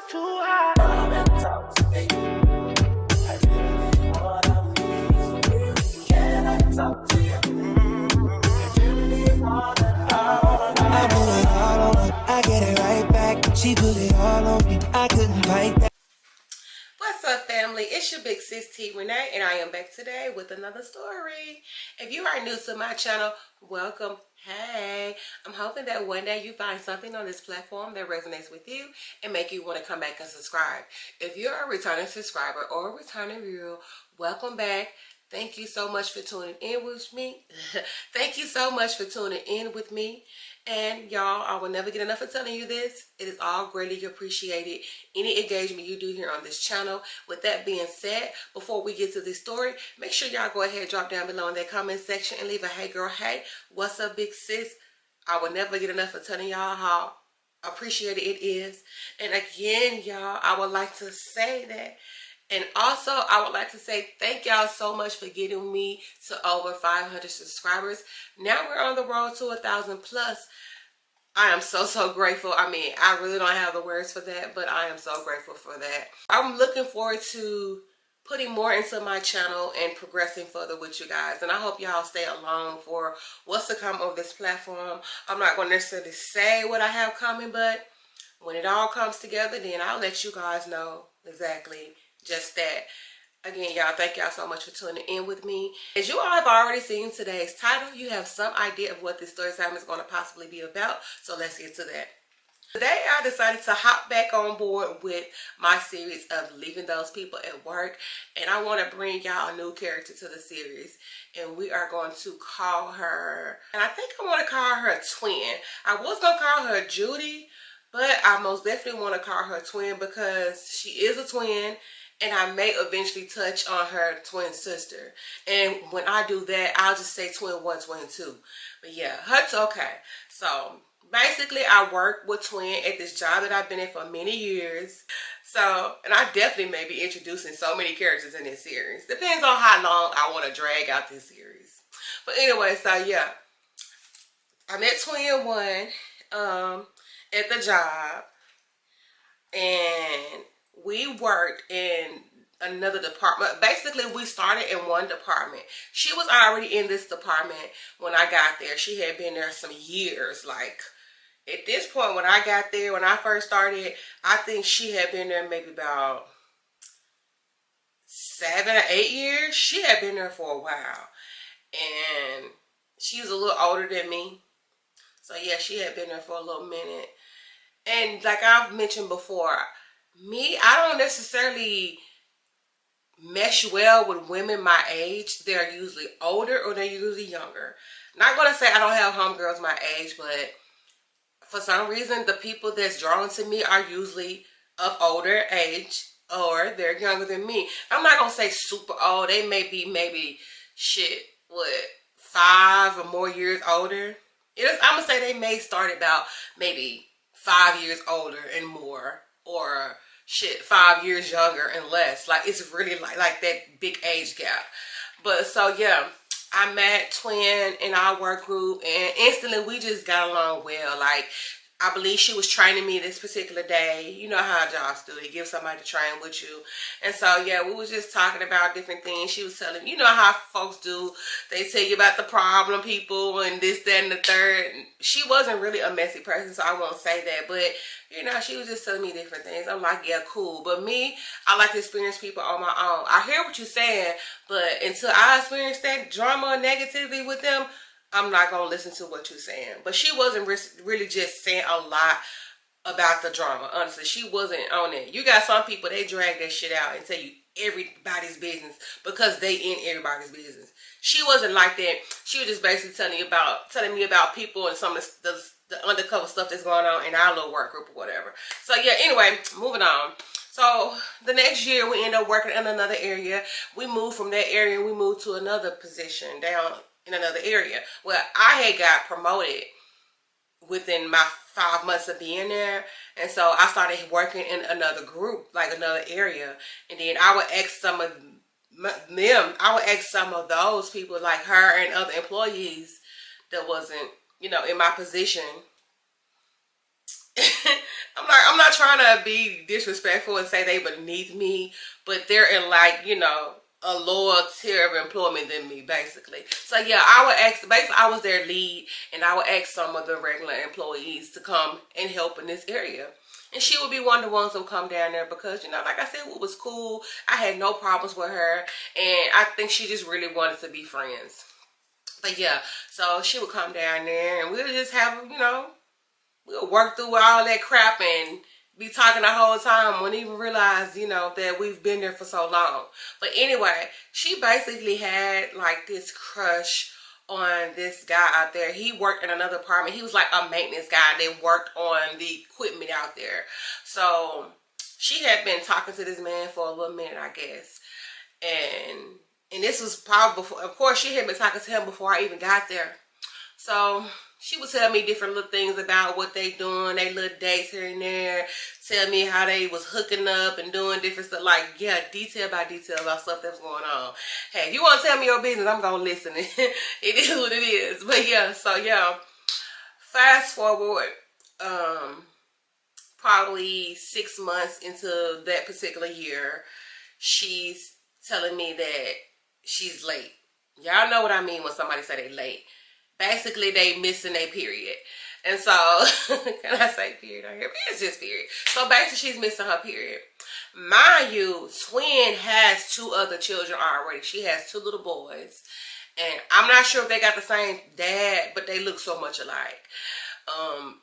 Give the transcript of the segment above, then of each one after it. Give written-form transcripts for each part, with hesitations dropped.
too high. Come and talk to me. I really wanna be. Can I talk to you? I really wanna. I put it all on her, I get it right back. She put it all on me, I couldn't fight that. What's up, family? It's your big sis T Renee, and I am back today with another story. If you are new to my channel, welcome. Hey, I'm hoping that one day you find something on this platform that resonates with you and make you want to come back and subscribe. If you're a returning subscriber or a returning viewer, welcome back. Thank you so much for tuning in with me. Thank you so much for tuning in with me. And y'all, I will never get enough of telling you this. It is all greatly appreciated. Any engagement you do here on this channel. With that being said, before we get to this story, make sure y'all go ahead and drop down below in that comment section and leave a hey girl, hey, what's up big sis? I will never get enough of telling y'all how appreciated it is. And again, y'all, I would like to say that. And also, I would like to say thank y'all so much for getting me to over 500 subscribers. Now we're on the road to 1,000 plus. I am so grateful. I mean, I really don't have the words for that, but I am so grateful for that. I'm looking forward to putting more into my channel and progressing further with you guys. And I hope y'all stay along for what's to come on this platform. I'm not going to necessarily say what I have coming, but when it all comes together, then I'll let you guys know exactly just that. Again, y'all, thank y'all so much for tuning in with me. As you all have already seen today's title, you have some idea of what this story time is going to possibly be about. So let's get to that. Today, I decided to hop back on board with my series of Leaving Those People at Work. And I want to bring y'all a new character to the series. And we are going to call her, and I think I want to call her a twin. I was going to call her Judy, but I most definitely want to call her a twin because she is a twin. And I may eventually touch on her twin sister. And when I do that, I'll just say twin 1, twin 2. But yeah, that's okay. So basically, I work with twin at this job that I've been in for many years. So, and I definitely may be introducing so many characters in this series. Depends on how long I want to drag out this series. But anyway, so yeah. I met twin 1 at the job. And we worked in another department. Basically, we started in one department. She was already in this department when I got there. She had been there some years. Like, at this point, when I got there, when I first started, I think she had been there maybe about 7 or 8 years. She had been there for a while. And she was a little older than me. So, yeah, she had been there for a little minute. And like I've mentioned before, I don't necessarily mesh well with women my age. They're usually older or they're usually younger. Not going to say I don't have homegirls my age, but for some reason, the people that's drawn to me are usually of older age or they're younger than me. I'm not going to say super old. They may be maybe, 5 or more years older. I'm going to say they may start about maybe 5 years older and more, or 5 years younger and less. Like, it's really like that big age gap. But so yeah, I met twin in our work group and instantly we just got along well. Like, I believe she was training me this particular day. You know how jobs do. They give somebody to train with you. And so, yeah, we was just talking about different things. She was telling me, you know how folks do. They tell you about the problem people and this, that, and the third. She wasn't really a messy person, so I won't say that. But, you know, she was just telling me different things. I'm like, yeah, cool. But me, I like to experience people on my own. I hear what you're saying, but until I experience that drama or negativity with them, I'm not going to listen to what you're saying. But she wasn't really just saying a lot about the drama. Honestly, she wasn't on it. You got some people, they drag that shit out and tell you everybody's business because they in everybody's business. She wasn't like that. She was just basically telling me about people and some of the undercover stuff that's going on in our little work group or whatever. So yeah, anyway, moving on. So the next year we ended up working in another area. We moved from that area and we moved to another position down in another area. Well, I had got promoted within my 5 months of being there. And so I started working in another group, like another area. And then I would ask some of them, I would ask some of those people like her and other employees that wasn't, you know, in my position I'm not trying to be disrespectful and say they beneath me, but they're in like, you know, a lower tier of employment than me, basically. So yeah, I would ask, basically I was their lead, and I would ask some of the regular employees to come and help in this area. And she would be one of the ones that would come down there because, you know, like I said, it was cool. I had no problems with her, and I think she just really wanted to be friends. But yeah, so she would come down there and we would just have, you know, we'll work through all that crap and be talking the whole time. Wouldn't even realize, you know, that we've been there for so long. But anyway, she basically had like this crush on this guy out there. He worked in another apartment. He was like a maintenance guy that worked on the equipment out there. So she had been talking to this man for a little minute, I guess. And this was probably before, of course, she had been talking to him before I even got there. So she would tell me different little things about what they doing, they little dates here and there, tell me how they was hooking up and doing different stuff, like, yeah, detail by detail about stuff that's going on. Hey, if you want to tell me your business, I'm going to listen. It is what it is. But yeah, so yeah, fast forward, probably 6 months into that particular year, she's telling me that she's late. Y'all know what I mean when somebody say they late. Basically, they missing a period. And so, can I say period on here? It's just period. So basically, she's missing her period. Mind you, Twin has 2 other children already. She has 2 little boys. And I'm not sure if they got the same dad, but they look so much alike.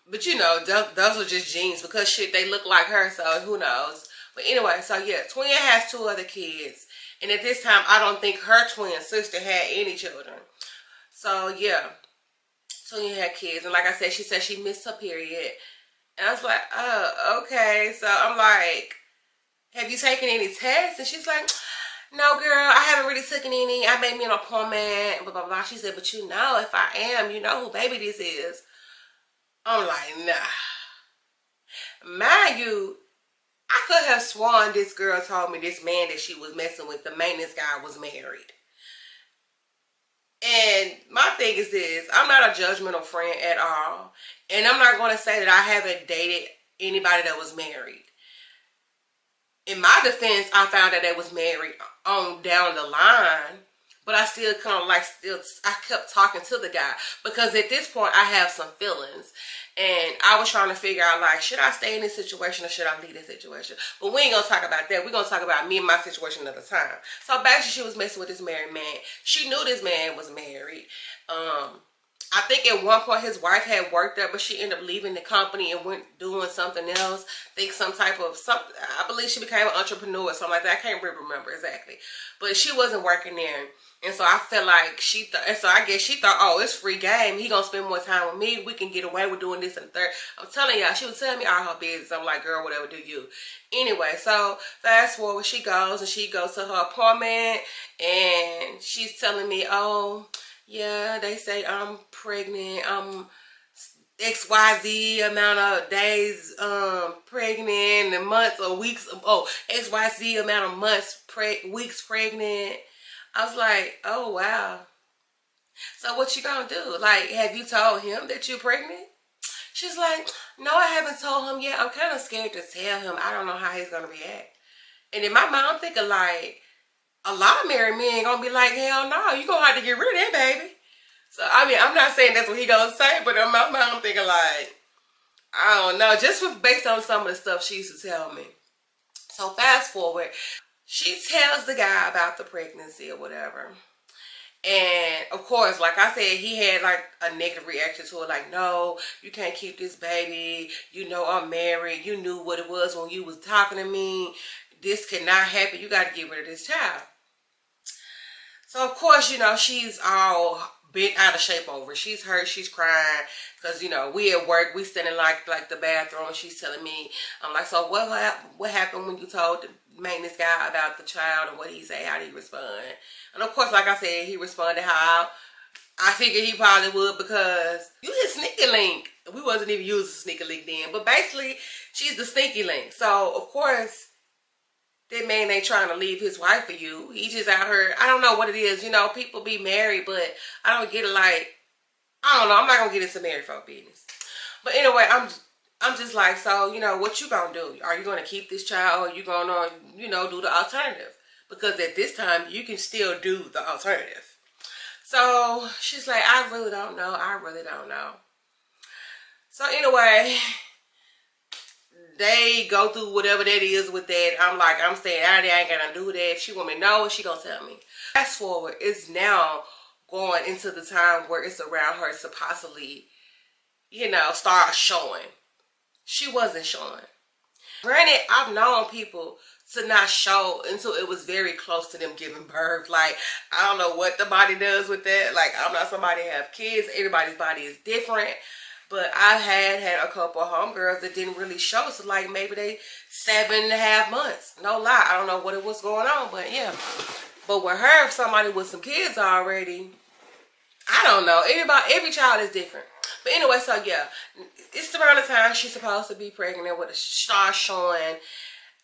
But you know, those are just genes because shit, they look like her, so who knows. But anyway, so yeah, Twin has 2 other kids. And at this time, I don't think her twin sister had any children. So yeah, Tania had kids. And like I said, she said she missed her period. And I was like, oh, okay. So I'm like, have you taken any tests? And she's like, no, girl, I haven't really taken any. I made me an appointment, blah, blah, blah. She said, but you know, if I am, you know who baby this is. I'm like, nah. Mind you, I could have sworn this girl told me this man that she was messing with, the maintenance guy, was married. And my thing is this, I'm not a judgmental friend at all. And I'm not going to say that I haven't dated anybody that was married. In my defense, I found that they was married on down the line. But I still kind of like, I kept talking to the guy. Because at this point, I have some feelings. And I was trying to figure out, like, should I stay in this situation or should I leave this situation? But we ain't going to talk about that. We're going to talk about me and my situation another time. So basically, she was messing with this married man. She knew this man was married. I think at one point his wife had worked there, but she ended up leaving the company and went doing something else. I think some type of something. I believe she became an entrepreneur or something like that. I can't really remember exactly, but she wasn't working there, and so I felt like she thought. And so I guess she thought, oh, it's free game. He gonna spend more time with me. We can get away with doing this and third. I'm telling y'all, she was telling me all her business. I'm like, girl, whatever, do you? Anyway, so fast forward, she goes to her appointment, and she's telling me, oh, yeah, they say I'm pregnant. I'm XYZ amount of days pregnant and months or weeks. Oh, XYZ amount of months, weeks pregnant. I was like, oh, wow. So what you gonna do? Like, have you told him that you're pregnant? She's like, no, I haven't told him yet. I'm kind of scared to tell him. I don't know how he's gonna react. And in my mind, I'm thinking like, a lot of married men gonna be like, hell no, you gonna have to get rid of that baby. So, I mean, I'm not saying that's what he gonna say, but in my mind, I'm thinking like, I don't know, just based on some of the stuff she used to tell me. So, fast forward, she tells the guy about the pregnancy or whatever. And, of course, like I said, he had like a negative reaction to it. Like, no, you can't keep this baby. You know I'm married. You knew what it was when you was talking to me. This cannot happen. You got to get rid of this child. So, of course, you know, she's all bent out of shape over it. She's hurt. She's crying. Because, you know, we at work. We standing like the bathroom. And she's telling me, I'm like, so what happened when you told the maintenance guy about the child? And what did he say? How did he respond? And, of course, like I said, he responded how I figured he probably would, because you hit sneaky link. We wasn't even using sneaky link then. But basically, she's the sneaky link. So, of course, that man ain't trying to leave his wife for you. He just out here. I don't know what it is. You know, people be married, but I don't get it. Like, I don't know. I'm not going to get into married folk business. But anyway, I'm I'm just like, so, you know, what you gonna do? Are you gonna keep this child, or are you gonna, you know, do the alternative? Because at this time, you can still do the alternative. So she's like, I really don't know. I really don't know. So anyway, they go through whatever that is with that. I'm like, I'm staying out of there. I ain't gonna do that. If she want me to know, she gonna tell me. Fast forward, it's now going into the time where it's around her to possibly, you know, start showing. She wasn't showing. Granted, I've known people to not show until it was very close to them giving birth. Like, I don't know what the body does with that. Like, I'm not somebody that have kids. Everybody's body is different. But I had a couple of homegirls that didn't really show. So, like, maybe they 7.5 months. No lie. I don't know what it was going on. But, yeah. But with her, if somebody with some kids already, I don't know. Every child is different. But anyway, so yeah, it's around the time she's supposed to be pregnant with a star showing.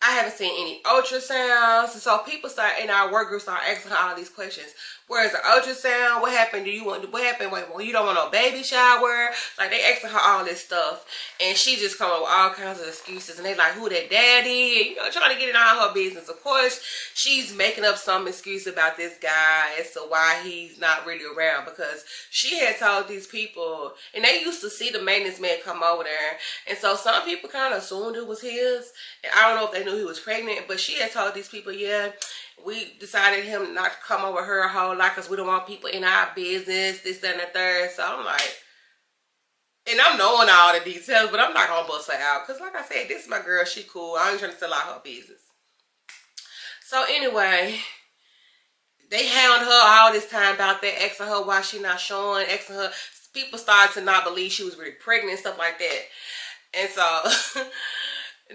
I haven't seen any ultrasounds. And so people start, in our work group, start asking her all these questions. Where's the ultrasound? What happened? What happened? Wait, well, you don't want no baby shower? Like, they asking her all this stuff. And she just come up with all kinds of excuses. And they like, who that daddy? And, you know, trying to get in all her business. Of course, she's making up some excuse about this guy as to why he's not really around. Because she had told these people, and they used to see the maintenance man come over there. And so some people kind of assumed it was his. And I don't know if they knew he was pregnant, but she had told these people, yeah, we decided him not to come over her a whole lot because we don't want people in our business, this, that, and the third. So I'm like, and I'm knowing all the details, but I'm not going to bust her out. Because like I said, this is my girl. She cool. I ain't trying to sell out her business. So anyway, they hound her all this time about that, asking her why she not showing, asking her. People started to not believe she was really pregnant and stuff like that. And so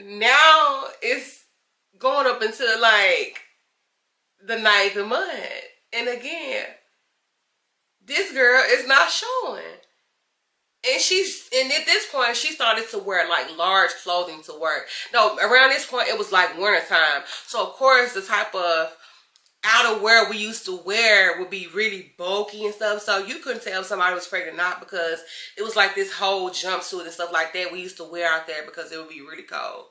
now it's going up until like the 9th month. And again, this girl is not showing. And at this point, she started to wear like large clothing to work. No, around this point, it was like winter time. So of course, the type of outerwear we used to wear would be really bulky and stuff. So you couldn't tell if somebody was pregnant or not, because it was like this whole jumpsuit and stuff like that we used to wear out there because it would be really cold.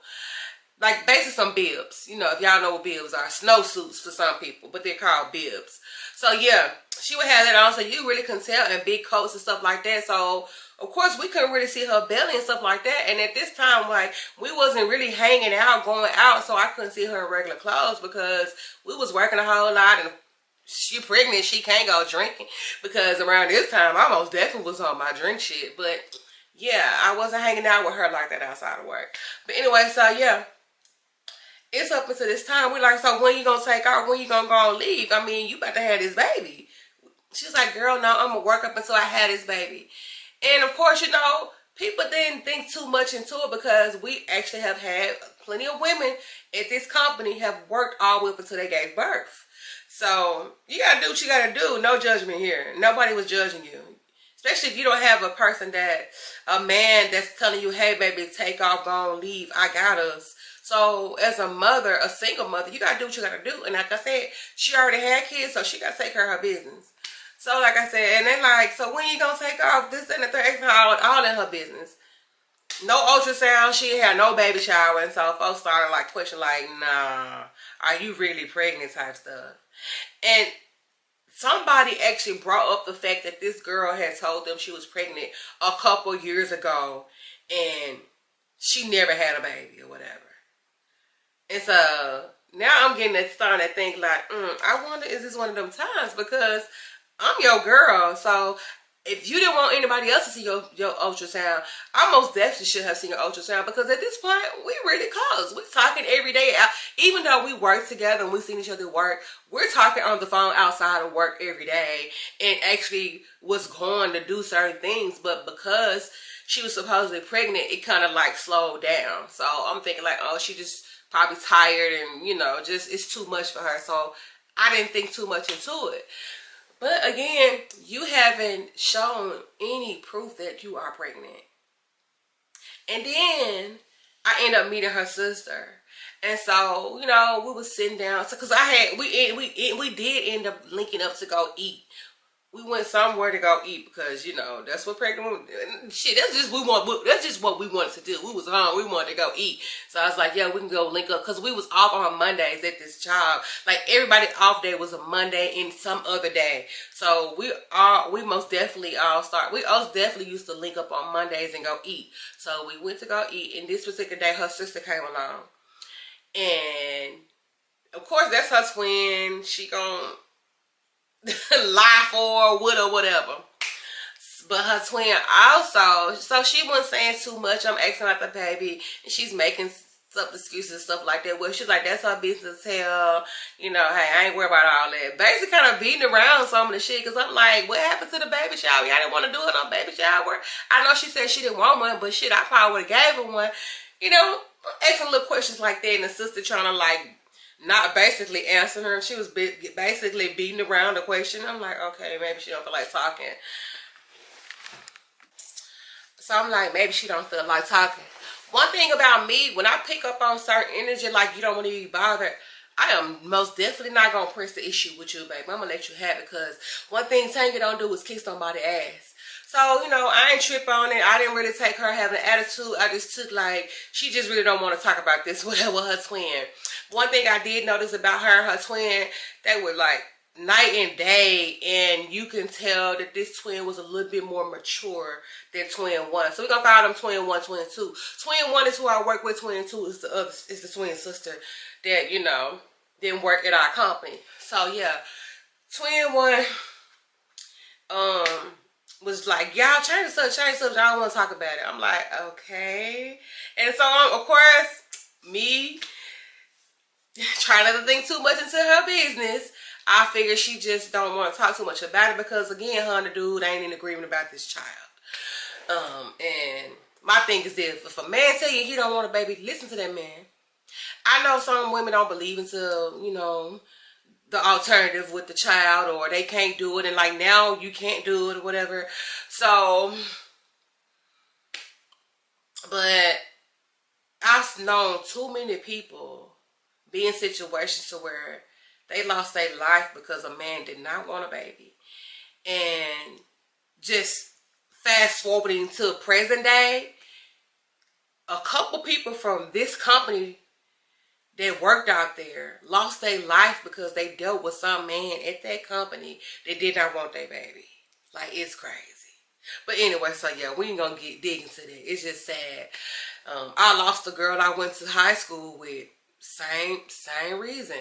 Like basically some bibs. You know, if y'all know what bibs are. Snowsuits for some people, but they're called bibs. So yeah, she would have that on, so you really couldn't tell, and big coats and stuff like that. So of course we couldn't really see her belly and stuff like that. And at this time, like, we wasn't really hanging out, going out, so I couldn't see her in regular clothes because we was working a whole lot, and she pregnant, she can't go drinking, because around this time I most definitely was on my drink shit. But yeah, I wasn't hanging out with her like that outside of work. But anyway, so yeah, it's up until this time. We like, so when you gonna take off? When you gonna go and leave? I mean, you about to have this baby. She's like, girl, no, I'm gonna work up until I have this baby. And of course, you know, people didn't think too much into it, because we actually have had plenty of women at this company have worked all the way up until they gave birth. So you gotta do what you gotta do. No judgment here. Nobody was judging you. Especially if you don't have a man that's telling you, hey baby, take off, go on, leave, I got us. So as a mother, a single mother, you gotta do what you gotta do. And like I said, she already had kids, so she gotta take care of her business. So like I said, and then like, so when you gonna take off? This and the third, all in her business. No ultrasound, she had no baby shower, and so folks started like questioning, like, nah, are you really pregnant type stuff. And somebody actually brought up the fact that this girl had told them she was pregnant a couple years ago, and she never had a baby or whatever. And so now I'm starting to think like, I wonder, is this one of them times? Because I'm your girl. So if you didn't want anybody else to see your ultrasound, I most definitely should have seen your ultrasound, because at this point, we really close. We're talking every day. Even though we work together and we seen each other work, we're talking on the phone outside of work every day, and actually was going to do certain things. But because she was supposedly pregnant, it kind of like slowed down. So I'm thinking like, oh, she just probably tired, and you know, just it's too much for her. So I didn't think too much into it. But again, you haven't shown any proof that you are pregnant. And then I ended up meeting her sister. And so, you know, we was sitting down. So, cause we did end up linking up to go eat. we went somewhere to go eat because, you know, that's what pregnant women, shit, that's just what we wanted to do. We was hungry, we wanted to go eat. So I was like, yeah, we can go link up, because we was off on Mondays at this job. Like, everybody off day was a Monday and some other day. So we most definitely used to link up on Mondays and go eat. So we went to go eat, and this particular day her sister came along. And of course that's her twin. She gonna lie for, with, or whatever. But her twin also, so she wasn't saying too much. I'm asking about the baby, and she's making some excuses and stuff like that. Well, she's like, that's her business, hell. You know, hey, I ain't worried about all that. Basically kind of beating around some of the shit, because I'm like, what happened to the baby shower? Y'all didn't want to do it on baby shower. I know she said she didn't want one, but shit, I probably would have gave her one. You know, asking little questions like that, and the sister trying to, like, not basically answering her. She was basically beating around the question. I'm like, okay, maybe she don't feel like talking. So I'm like, maybe she don't feel like talking. One thing about me, when I pick up on certain energy, like you don't want to be bothered, I am most definitely not going to press the issue with you, baby. I'm going to let you have it, because one thing Tania don't do is kick somebody's ass. So, you know, I ain't trip on it. I didn't really take her having an attitude. I just took, like, she just really don't want to talk about this with her twin. One thing I did notice about her and her twin, they were, like, night and day, and you can tell that this twin was a little bit more mature than twin one. So we're going to call them twin one, twin two. Twin one is who I work with. Twin two is the twin sister that, you know, didn't work at our company. So, yeah, twin one, was like, y'all change the subject, I don't want to talk about it. I'm like, okay. And so, of course, me trying not to think too much into her business, I figure she just don't want to talk too much about it, because again, her and the dude ain't in agreement about this child. And my thing is this: if a man tell you he don't want a baby, listen to that man. I know some women don't believe into, you know, the alternative with the child, or they can't do it, and like now you can't do it or whatever. So, but I've known too many people be in situations to where they lost their life because a man did not want a baby. And just fast forwarding to present day, a couple people from this company that worked out there lost their life because they dealt with some man at that company that did not want their baby. Like, it's crazy. But anyway, so yeah, we ain't gonna dig into that. It's just sad. I lost a girl I went to high school with. Same reason.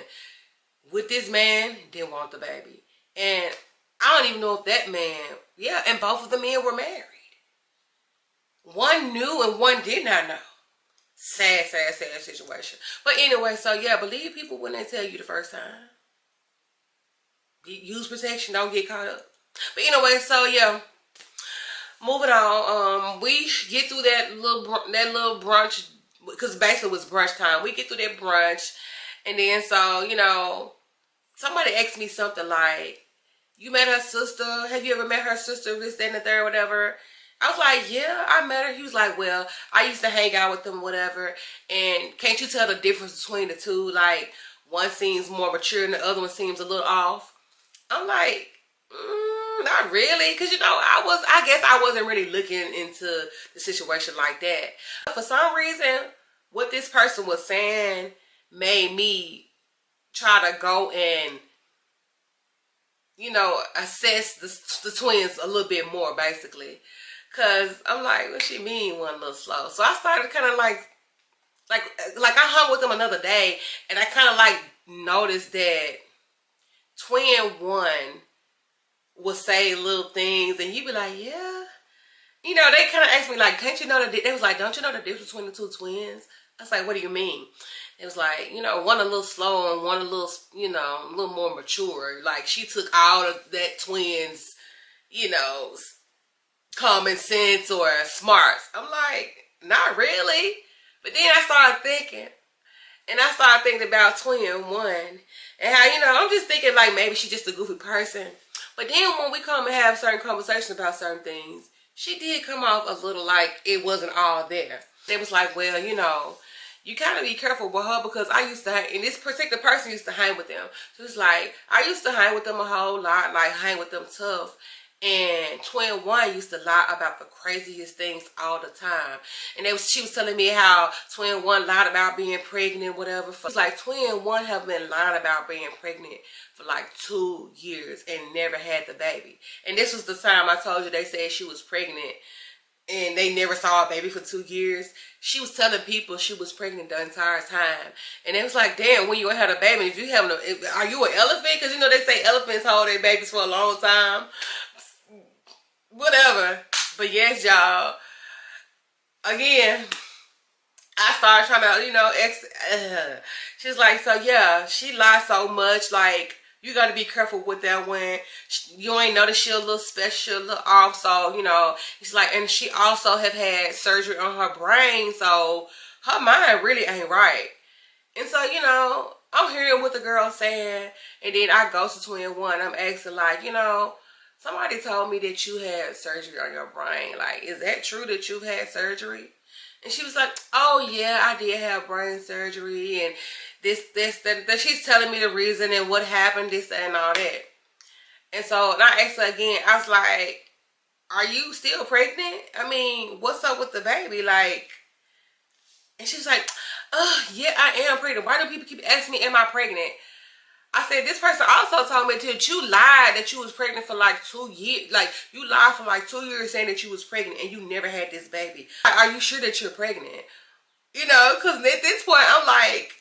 With this man, didn't want the baby. And I don't even know if that man, yeah, and both of the men were married. One knew and one did not know. Sad situation. But anyway, so yeah, believe people when they tell you the first time. Use protection, don't get caught up. But anyway, so yeah, moving on. We get through that little brunch, because basically it was brunch time. We get through that brunch, and then so, you know, somebody asked me something like, you met her sister? Have you ever met her sister, this, that, and the third, whatever? I was like, yeah, I met her. He was like, well, I used to hang out with them, whatever. And can't you tell the difference between the two? Like, one seems more mature and the other one seems a little off. I'm like, not really. Because, you know, I guess I wasn't really looking into the situation like that. For some reason, what this person was saying made me try to go and, you know, assess the twins a little bit more, basically. Because I'm like, what she mean one little slow? So I started kind of like I hung with them another day, and I kind of like noticed that twin one would say little things, and he'd be like, yeah. You know, they kind of asked me like, can't you know they was like, don't you know the difference between the two twins? I was like, what do you mean? It was like, you know, one a little slow and one a little, you know, a little more mature. Like, she took all of that twins, you know, common sense or smarts. I'm like, not really. But then I started thinking, and I started thinking about twin one, and how, you know, I'm just thinking like maybe she's just a goofy person. But then when we come and have certain conversations about certain things, she did come off a little like it wasn't all there. It was like, well, you know, you kind of be careful with her, because I used to hang, and this particular person used to hang with them. So it's like, I used to hang with them a whole lot, like hang with them tough. And Twin One used to lie about the craziest things all the time. And she was telling me how Twin One lied about being pregnant, whatever. It's like Twin One have been lying about being pregnant for like 2 years and never had the baby. And this was the time I told you they said she was pregnant and they never saw a baby for 2 years. She was telling people she was pregnant the entire time. And it was like, damn, when you had a baby, if you have are you an elephant? Because you know they say elephants hold their babies for a long time. Whatever. But yes, y'all. Again, I started trying to, you know, she's like, so yeah, she lies so much. Like, you got to be careful with that when you ain't notice she a little special, a little off. So, you know, it's like, and she also have had surgery on her brain. So her mind really ain't right. And so, you know, I'm hearing what the girl's saying. And then I go to Twin One. I'm asking, like, you know, somebody told me that you had surgery on your brain. Like, is that true that you've had surgery? And she was like, oh yeah, I did have brain surgery, and that. She's telling me the reason and what happened, this, that, and all that. And so, and I asked her again, I was like, are you still pregnant? I mean, what's up with the baby? Like, and she was like, oh yeah, I am pregnant. Why do people keep asking me, am I pregnant? I said, this person also told me that you lied that you was pregnant for like 2 years. Like, you lied for like 2 years saying that you was pregnant and you never had this baby. Are you sure that you're pregnant? You know, because at this point, I'm like,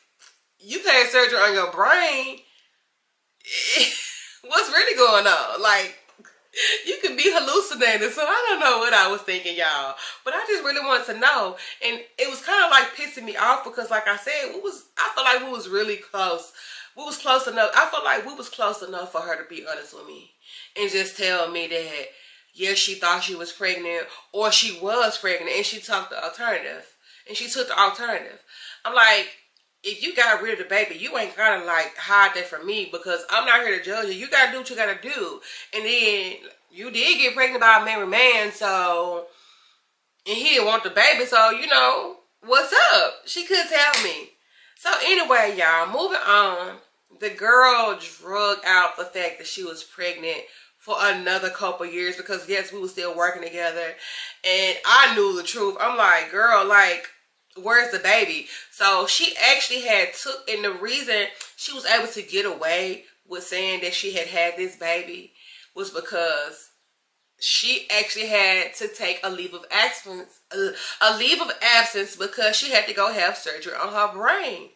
you've had surgery on your brain. What's really going on? Like, you could be hallucinating. So I don't know what I was thinking, y'all. But I just really wanted to know. And it was kind of like pissing me off because, like I said, I felt like we was really close. We was close enough. I felt like we was close enough for her to be honest with me and just tell me that, yes, she thought she was pregnant or she was pregnant, and she took the alternative. And she took the alternative. I'm like, if you got rid of the baby, you ain't gotta like hide that from me, because I'm not here to judge you. You gotta do what you gotta do. And then you did get pregnant by a married man, so, and he didn't want the baby, so, you know, what's up? She could tell me. So anyway, y'all, moving on. The girl drug out the fact that she was pregnant for another couple years because, yes, we were still working together. And I knew the truth. I'm like, girl, like, where's the baby? So she actually and the reason she was able to get away with saying that she had this baby was because she actually had to take a leave of absence because she had to go have surgery on her brain.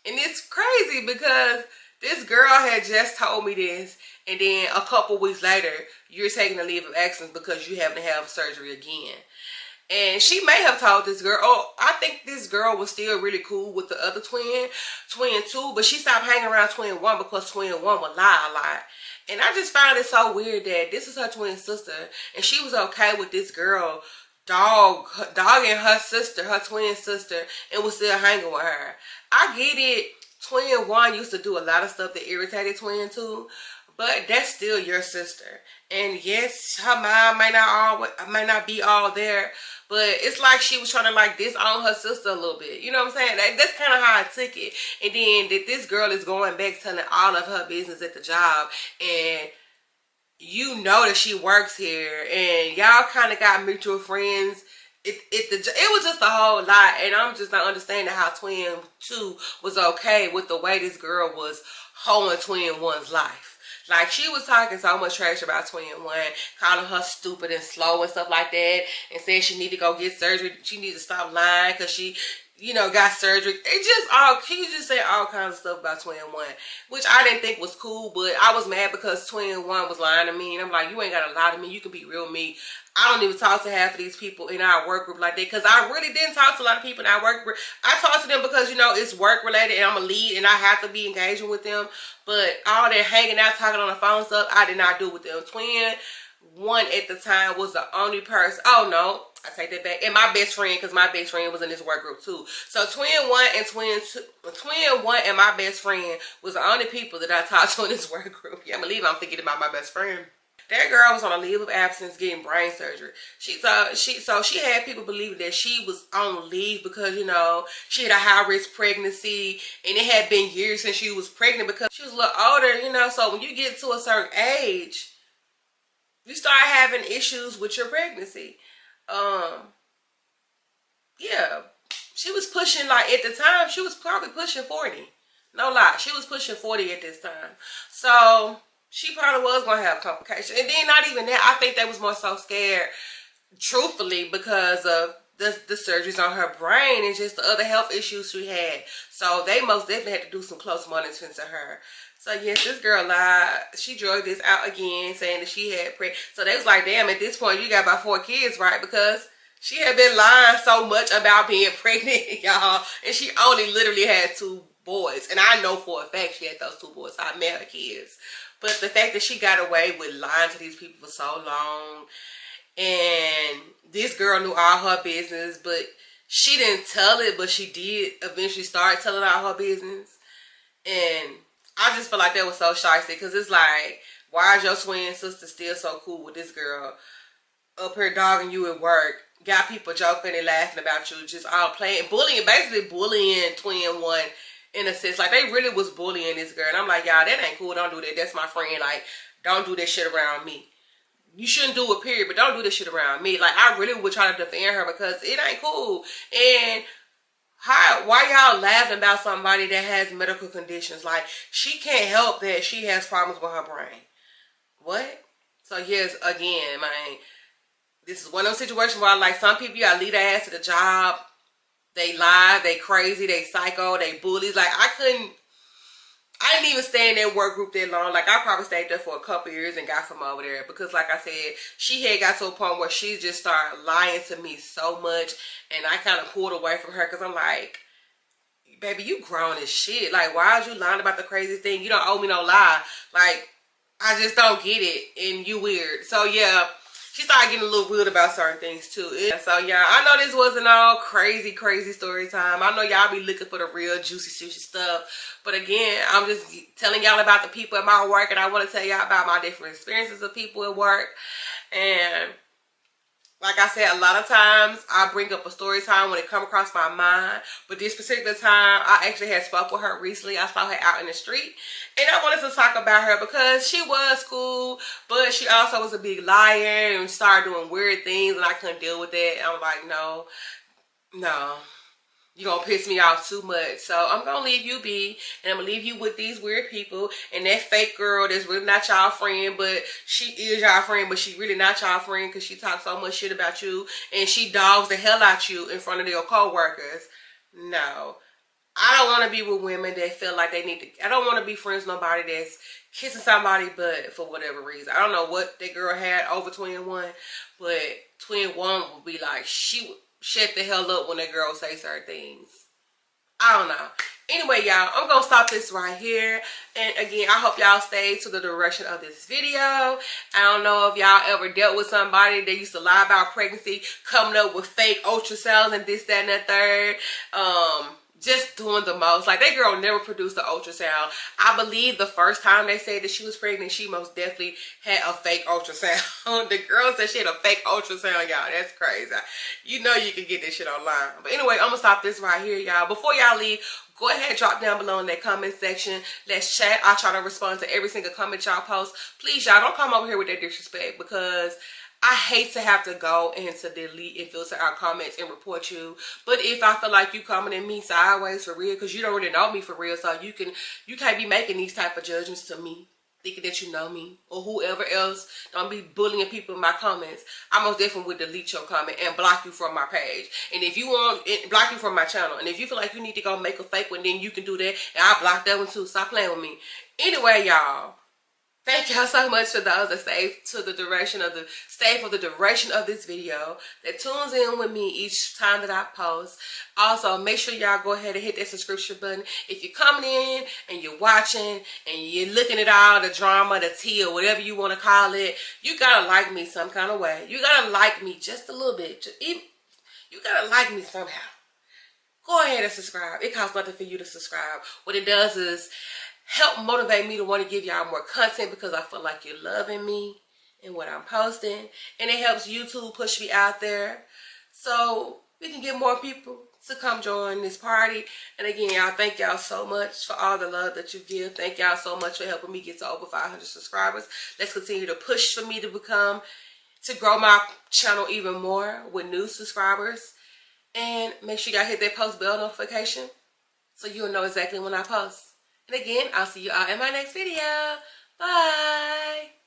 And it's crazy because this girl had just told me this, and then a couple weeks later, you're taking a leave of absence because you have to have surgery again. And she may have told this girl, oh, I think this girl was still really cool with the other twin 2, but she stopped hanging around Twin 1 because Twin 1 would lie a lot. And I just found it so weird that this is her twin sister, and she was okay with this girl dogging her sister, her twin sister, and was still hanging with her. I get it. Twin 1 used to do a lot of stuff that irritated Twin 2, but that's still your sister. And yes, her mind might not be all there, but it's like she was trying to like disown her sister a little bit. You know what I'm saying? That's kind of how I took it. And then that this girl is going back telling all of her business at the job, and you know that she works here, and y'all kind of got mutual friends. It was just a whole lot, and I'm just not understanding how Twin 2 was okay with the way this girl was holding Twin 1's life. Like, she was talking so much trash about Twin 1, calling her stupid and slow and stuff like that, and saying she need to go get surgery. She need to stop lying because she, you know, got surgery. He just said all kinds of stuff about Twin 1, which I didn't think was cool, but I was mad because Twin 1 was lying to me, and I'm like, you ain't got to lie to me. You can be real me. I don't even talk to half of these people in our work group like that, because I really didn't talk to a lot of people in our work group. I talk to them because, you know, it's work related and I'm a lead and I have to be engaging with them. But all that hanging out, talking on the phone stuff, I did not do with them. Twin 1 at the time was the only person. Oh no, I take that back. And my best friend, because my best friend was in this work group too. So Twin 1 and my best friend was the only people that I talked to in this work group. Yeah, I believe I'm thinking about my best friend. That girl was on a leave of absence getting brain surgery. She had people believing that she was on leave because, you know, she had a high risk pregnancy and it had been years since she was pregnant because she was a little older, you know. So when you get to a certain age, you start having issues with your pregnancy. Yeah, she was pushing, like, at the time, she was probably pushing 40. No lie, she was pushing 40 at this time. So she probably was going to have complications. And then not even that, I think they was more so scared, truthfully, because of the surgeries on her brain and just the other health issues she had. So they most definitely had to do some close monitoring to her. So yes, this girl lied. She drug this out again, saying that she had So they was like, damn, at this point, you got about 4 kids, right? Because she had been lying so much about being pregnant, y'all. And she only literally had 2 boys. And I know for a fact she had those 2 boys. I met her kids. But the fact that she got away with lying to these people for so long. And this girl knew all her business. But she didn't tell it. But she did eventually start telling all her business. And I just feel like that was so shicey. Because it's like, why is your twin sister still so cool with this girl up here dogging you at work? Got people joking and laughing about you, just all playing, bullying, basically bullying twin one in a sense. Like, they really was bullying this girl. And I'm like, y'all, that ain't cool. Don't do that. That's my friend. Like, don't do that shit around me. You shouldn't do it, period, but don't do this shit around me. Like, I really would try to defend her because it ain't cool. And why y'all laughing about somebody that has medical conditions? Like, she can't help that she has problems with her brain. What? So, yes, again, man, this is one of those situations where, like, some people, you gotta leave their ass to the job. They lie, they crazy, they psycho, they bullies. Like, I didn't even stay in that work group that long. Like, I probably stayed there for a couple years and got from over there. Because, like I said, she had got to a point where she just started lying to me so much. And I kind of pulled away from her because I'm like, baby, you grown as shit. Like, why are you lying about the crazy thing? You don't owe me no lie. Like, I just don't get it. And you weird. So, yeah. She started getting a little weird about certain things too. So yeah, I know this wasn't all crazy story time. I know y'all be looking for the real juicy stuff. But again, I'm just telling y'all about the people at my work, and I want to tell y'all about my different experiences of people at work. And like I said, a lot of times I bring up a story time when it come across my mind. But this particular time, I actually had spoke with her recently. I saw her out in the street. And I wanted to talk about her because she was cool, but she also was a big liar and started doing weird things, and I couldn't deal with that. And I'm like, no. You're going to piss me off too much. So I'm going to leave you be. And I'm going to leave you with these weird people. And that fake girl that's really not y'all friend. But she is y'all friend. But she really not y'all friend. Because she talks so much shit about you. And she dogs the hell out you in front of your co-workers. No. I don't want to be with women that feel like they need to. I don't want to be friends with nobody that's kissing somebody but for whatever reason. I don't know what that girl had over twin one. But twin one would be like, she would shut the hell up when that girl say certain things. I don't know. Anyway, y'all, I'm going to stop this right here. And again, I hope y'all stay to the direction of this video. I don't know if y'all ever dealt with somebody that used to lie about pregnancy, coming up with fake ultrasounds and this, that, and the third. Just doing the most. Like, that girl never produced an ultrasound. I believe the first time they said that she was pregnant, she most definitely had a fake ultrasound. The girl said she had a fake ultrasound, y'all. That's crazy. You know you can get this shit online. But anyway, I'm gonna stop this right here, y'all. Before y'all leave, go ahead and drop down below in that comment section. Let's chat. I'll try to respond to every single comment y'all post. Please, y'all, don't come over here with that disrespect, because I hate to have to go and to delete and filter our comments and report you. But if I feel like you coming at me sideways for real, because you don't really know me for real, so you can't be making these type of judgments to me, thinking that you know me or whoever else. Don't be bullying people in my comments. I most definitely would delete your comment and block you from my page. And if you want, block you from my channel. And if you feel like you need to go make a fake one, then you can do that. And I'll block that one too. Stop playing with me. Anyway, y'all, thank y'all so much for those that stay for the duration of this video, that tunes in with me each time that I post. Also, make sure y'all go ahead and hit that subscription button. If you're coming in and you're watching and you're looking at all the drama, the tea, or whatever you want to call it, you gotta like me some kind of way. You gotta like me just a little bit. You gotta like me somehow. Go ahead and subscribe. It costs nothing for you to subscribe. What it does is help motivate me to want to give y'all more content, because I feel like you're loving me in what I'm posting, and it helps YouTube push me out there so we can get more people to come join this party. And again, y'all, thank y'all so much for all the love that you give. Thank y'all so much for helping me get to over 500 subscribers. Let's continue to push for me to grow my channel even more with new subscribers. And make sure y'all hit that post bell notification so you'll know exactly when I post. And again, I'll see you all in my next video. Bye.